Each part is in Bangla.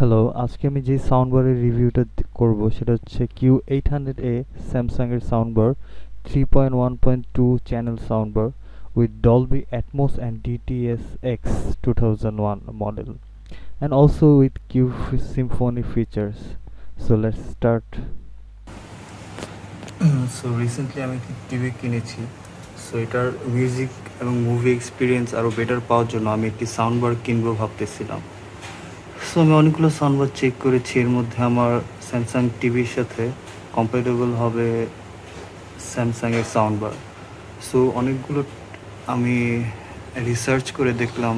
হ্যালো, আজকে আমি যে সাউন্ডবারের রিভিউটা করব সেটা হচ্ছে Q800A স্যামসাং এর soundbar 3.1.2 channel soundbar with Dolby Atmos and DTS X 2001 model and also with Q-Symphony features. So let's start. So recently আমি একটি টিভি কিনেছি। সো এটার মিউজিক এবং মুভি এক্সপিরিয়েন্স আরও বেটার পাওয়ার জন্য আমি একটি সাউন্ডবার কিনবো ভাবতেছিলাম। সো আমি অনেকগুলো সাউন্ডবার চেক করেছি, এর মধ্যে আমার স্যামসাং টিভির সাথে কম্প্যাটেবল হবে স্যামসাংয়ের সাউন্ডবার। সো অনেকগুলো আমি রিসার্চ করে দেখলাম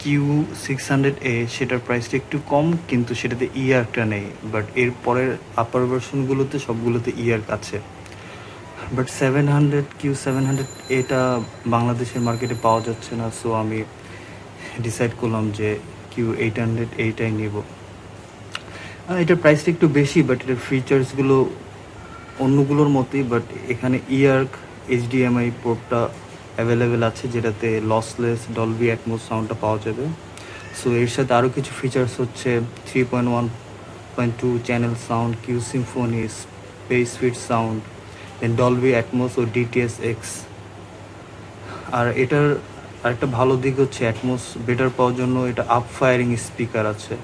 Q600A সেটার প্রাইসটা একটু কম, কিন্তু সেটাতে ইয়ারটা নেই। বাট এর পরের আপার ভার্সনগুলোতে সবগুলোতে ইয়ার্ক আছে। বাট 700 Q700 এটা বাংলাদেশের মার্কেটে পাওয়া যাচ্ছে না। সো আমি ডিসাইড করলাম যে Q800 এইটাই নেব। এটার প্রাইসটা একটু বেশি, বাট এটার ফিচার্সগুলো অন্যগুলোর মতোই। বাট এখানে ইয়ার্ক HDMI পোর্টটা অ্যাভেলেবেল আছে, যেটাতে লসলেস ডলবি অ্যাটমোস সাউন্ডটা পাওয়া যাবে। সো এর সাথে আরও কিছু ফিচার্স হচ্ছে 3.1.2 channel sound, Q-Symphony, SpaceFit Sound, দেন ডলবি অ্যাটমোস ও dts-x। আর এটার আরেকটা ভালো দিক হচ্ছে অ্যাটমোস বেটার পাওয়ার জন্য এটা আপ ফায়ারিং স্পিকার আছে।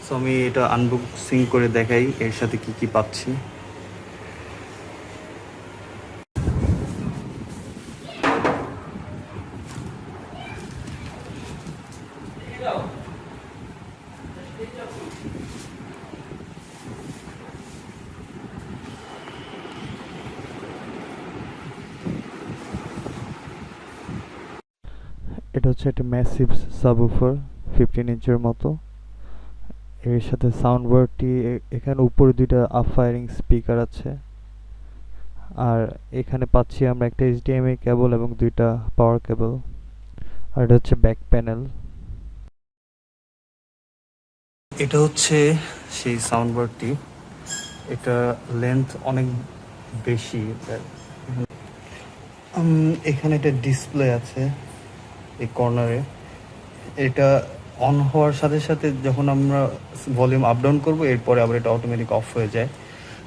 সো আমি এটা আনবক্সিং করে দেখাই এর সাথে কি কি পাচ্ছি। এটা হচ্ছে একটা ম্যাসিভ সাবউফার 15 ইঞ্চের মতো। এর সাথে সাউন্ডবারটি এখানে উপরে দুইটা আপ ফায়ারিং স্পিকার আছে। আর এখানে পাচ্ছি আমরা একটা HDMI কেবল এবং দুইটা পাওয়ার কেবল। আর এটা হচ্ছে ব্যাক প্যানেল। এটা হচ্ছে সেই সাউন্ডবারটি। এটা লেন্থ অনেক বেশি। এখানে একটা ডিসপ্লে আছে এই কর্নারে। এটা অন হওয়ার সাথে সাথে যখন আমরা ভলিউম আপ ডাউন করবো, এরপরে আবার এটা অটোমেটিক অফ হয়ে যায়।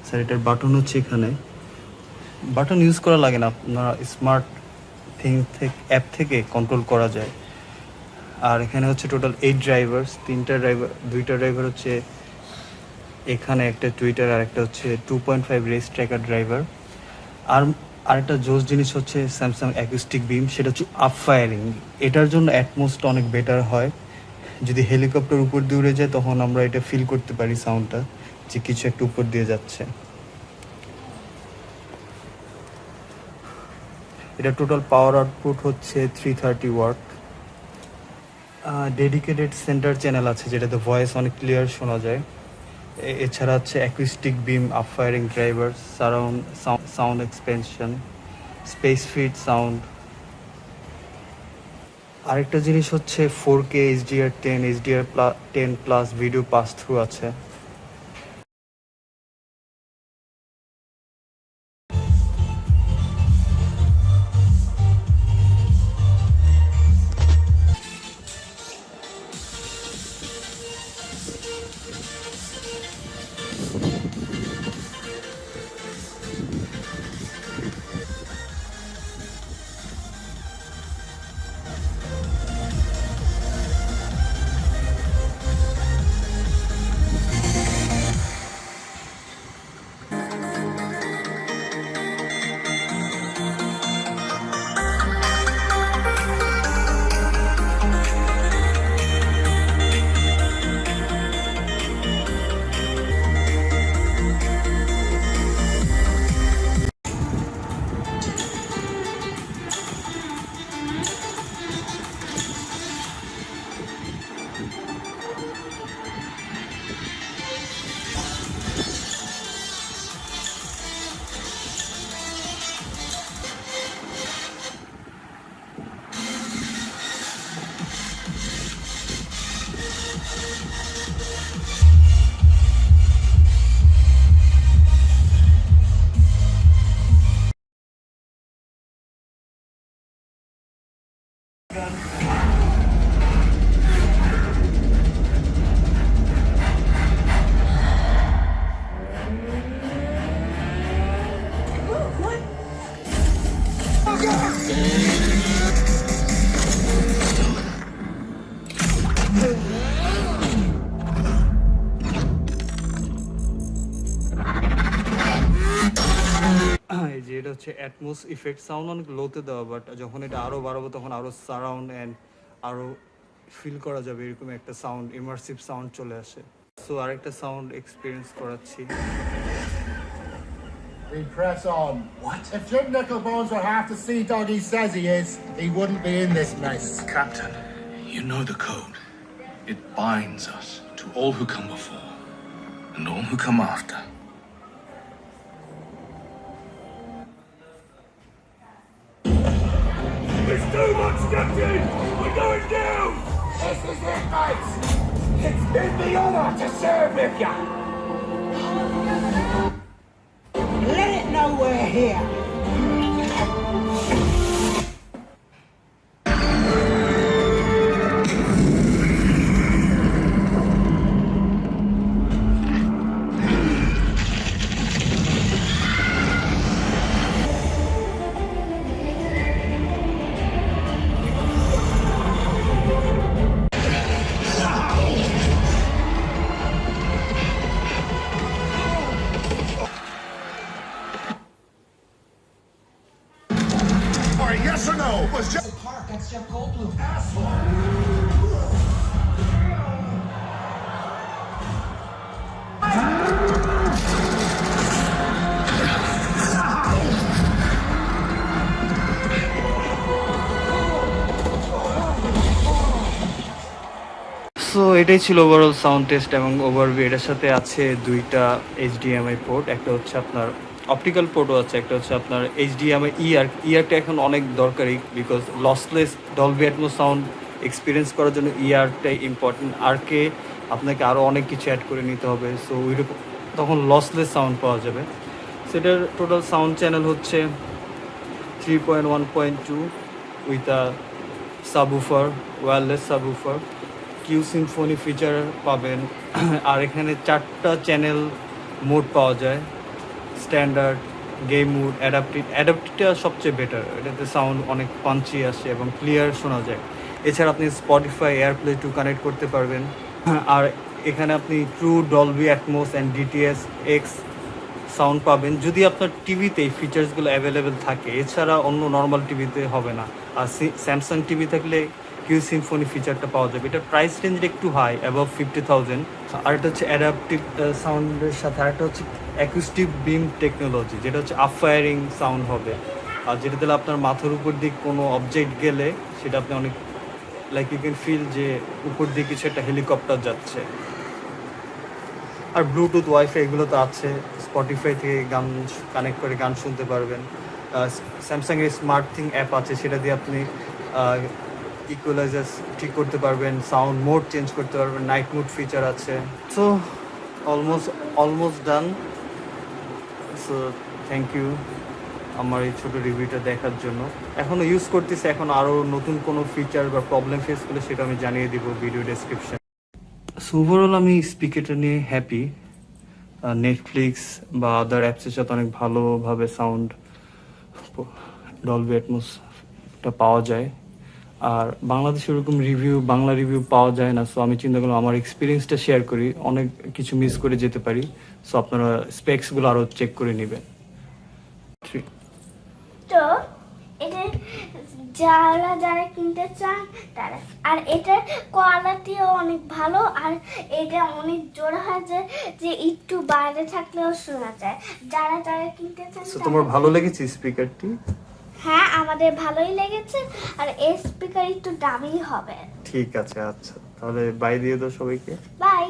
স্যার এটার বাটন হচ্ছে এখানে। বাটন ইউজ করা লাগে না, আপনারা স্মার্ট থিং থেকে অ্যাপ থেকে কন্ট্রোল করা যায়। আর এখানে হচ্ছে টোটাল 8 ড্রাইভার্স, দুইটা ড্রাইভার হচ্ছে এখানে, একটা টুইটার আর একটা হচ্ছে 2.5 রেস ট্র্যাকার ড্রাইভার। আর আরেকটা জোস জিনিস হচ্ছে স্যামসাং অ্যাকুস্টিক বিম, সেটা হচ্ছে আপ ফায়ারিং। এটার জন্য অ্যাটমোসটা অনেক বেটার হয়। যদি হেলিকপ্টার উপর দিয়ে উড়ে যায় তখন আমরা এটা ফিল করতে পারি সাউন্ডটা, যে কিছু একটা উপর দিয়ে যাচ্ছে। এটা টোটাল পাওয়ার আউটপুট হচ্ছে 330 ওয়াট। ডেডিকেটেড সেন্টার চ্যানেল আছে, যেটাতে ভয়েস অনেক ক্লিয়ার শোনা যায়। এছাড়া হচ্ছে acoustic beam, up firing driver, surround sound expansion, SpaceFit sound. আরেকটা জিনিস হচ্ছে 4K HDR10 HDR10 plus video pass through আছে। এই যে এটা হচ্ছে অ্যাটমস ইফেক্ট সাউন্ড অনেক লোতে দেওয়া, বাট যখন এটা আরো বাড়াবো তখন আরো সারাউন্ড এন্ড আরো ফিল করা যাবে এরকম একটা সাউন্ড, ইমার্সিভ সাউন্ড চলে আসে। সো আরেকটা সাউন্ড এক্সপেরিয়েন্স করাচ্ছি। We press on. What? If Jim Nicklebones were half the sea dog he says he is, he wouldn't be in this mess. Captain, you know the code. It binds us to all who come before and all who come after. It's too much, Captain! We're going down! This is it, mates! It's been the honor to serve with you! Let it know we're here! Yes or no? Was just Park. That's Jeff Goldblum. Asshole. So এটাই ছিল ওভারঅল সাউন্ড টেস্ট এবং ওভারভিউ। এটার সাথে আছে দুইটা HDMI পোর্ট, একটা হচ্ছে আপনার অপটিক্যাল পোর্টও আছে, একটা হচ্ছে আপনার HDMI ইয়ারটা এখন অনেক দরকারি, because lossless Dolby atoms sound experience করার জন্য ইয়ারটাই ইম্পর্টেন্ট। আরকে আপনাকে আরও অনেক কিছু অ্যাড করে নিতে হবে, সো ওইরকম তখন লসলেস সাউন্ড পাওয়া যাবে। সেটার টোটাল সাউন্ড চ্যানেল হচ্ছে 3.1.2 with a subwoofer, wireless subwoofer. Q-Symphony feature পাবেন। আর এখানে 4টা চ্যানেল মোড পাওয়া যায়, স্ট্যান্ডার্ড, গেম মোড, অ্যাডাপ্টিভটা সবচেয়ে বেটার, এটাতে সাউন্ড অনেক পাঞ্চি আসে এবং ক্লিয়ার শোনা যায়। এছাড়া আপনি স্পটিফাই, এয়ারপ্লে টু কানেক্ট করতে পারবেন। আর এখানে আপনি true Dolby atoms and DTS X sound পাবেন, যদি আপনার টিভিতে এই ফিচার্সগুলো অ্যাভেলেবেল থাকে। এছাড়া অন্য নর্মাল টিভিতে হবে না। আর স্যামসাং টিভি থাকলে Q-Symphony ফিচারটা পাওয়া যাবে। এটার প্রাইস রেঞ্জটা একটু হাই, অ্যাবভ 50,000। আর এটা হচ্ছে অ্যাডাপটিভ সাউন্ডের সাথে আরেকটা হচ্ছে অ্যাকুস্টিক বিম টেকনোলজি, যেটা হচ্ছে আপফায়ারিং সাউন্ড হবে। আর যেটা দিলে আপনার মাথার উপর দিক কোনো অবজেক্ট গেলে সেটা আপনি অনেক লাইক ইউ ক্যান ফিল যে উপর দিকে কিছু একটা হেলিকপ্টার যাচ্ছে। আর ব্লুটুথ, ওয়াইফাই এগুলো তো আছে। স্পটিফাই থেকে গান কানেক্ট করে গান শুনতে পারবেন। স্যামসাংয়ের স্মার্ট থিং অ্যাপ আছে, সেটা দিয়ে আপনি ইকুয়ালাইজার ঠিক করতে পারবেন, সাউন্ড মোড চেঞ্জ করতে পারবেন, নাইট মোড ফিচার আছে। So almost done. So thank you আমার এই ছোটো রিভিউটা দেখার জন্য। এখনও ইউজ করতেছি, এখন আরও নতুন কোনো ফিচার বা প্রবলেম ফেস করলে সেটা আমি জানিয়ে দিব ভিডিও ডেসক্রিপশন। সো ওভারঅল আমি স্পিকারটা নিয়ে হ্যাপি। নেটফ্লিক্স বা আদার অ্যাপসের সাথে অনেক ভালোভাবে সাউন্ড ডলবি অ্যাটমসটা পাওয়া যায়। আর বাংলাদেশে ওরকম বাংলা রিভিউ পাওয়া যায় না। সো আমি চিন্তা করলাম আমার এক্সপিরিয়েন্সটা শেয়ার করি, অনেক কিছু মিস করে যেতে পারি। সো আপনারা স্পেক্সগুলো আরও চেক করে নেবেন। তো এটা যারা কিনতে চান তারা, আর এটার কোয়ালিটিও অনেক ভালো, আর এটা অনেক জোরে হয় যে একটু বাইরে থাকলেও শোনা যায়। যারা কিনতে চান। সো তোমার ভালো লেগেছে স্পিকারটি? হ্যাঁ, আমাদের ভালোই লেগেছে। আর এই স্পিকার একটু দামি হবে। ঠিক আছে, আচ্ছা তাহলে বাই দিয়ে দাও সবাইকে। বাই।